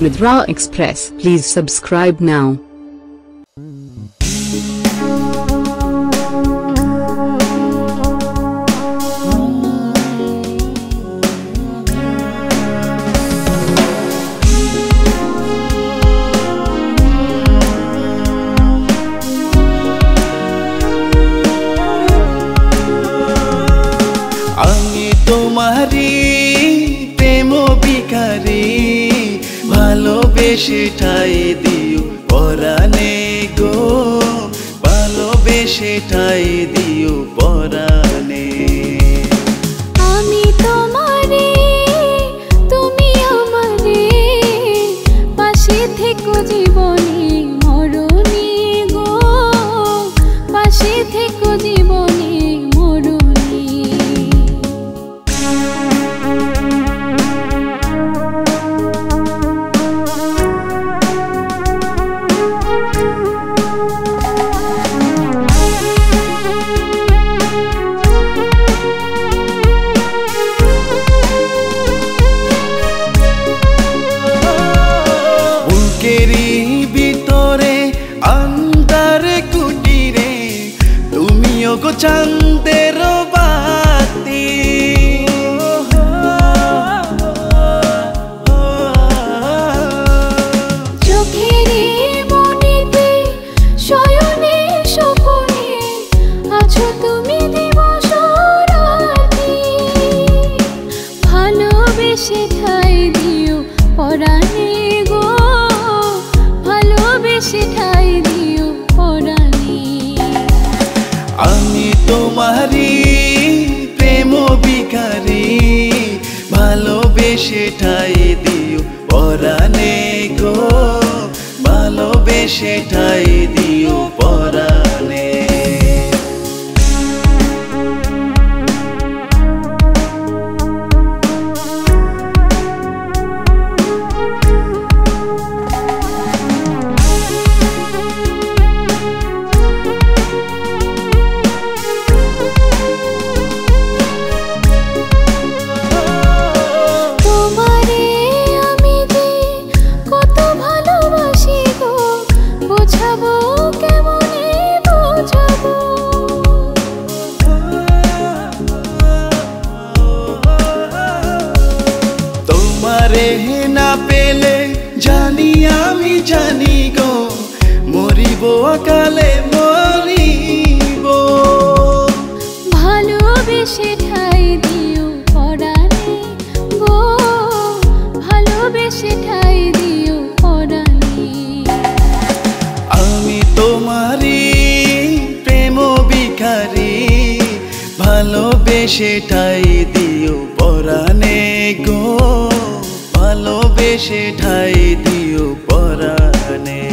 with Raw Express. Please subscribe now. তোমারি প্রেম ভিখারি ভালোবেসে ঠাই দিও পরাণে গো ভালোবেসে ঠাই দিও পরাণে আমি তোমারে তুমি আমারে পাশে থেকো জীবনে মরণে গো পাশে থেকো জীবনে ভিতরে আন্ধার কুটিরে তুমিও গো চাঁদের বাতি চোখের মনেতে শয়নে স্বপনে আছো তুমি দিবস রাতি ভালোবেসে ঠাই দিও পরাণে গো ভালোবেসে ঠাই দিও পরাণে আমি তোমারি প্রেম ভিখারি ভালোবেসে ঠাই দিও পরাণে গো ভালোবেসে ঠাই দিও পরাণে না পেলে জানি আমি জানি গো মরিব অকালে মরিব ভালোবেসে ঠাই দিও পরাণে গো ভালোবেসে ঠাই দিও পরাণে আমি তোমারি প্রেম ভিখারি ভালোবেসে ঠাই দিও পরাণে গো ভালোবেসে ঠাই দিও পরাণে।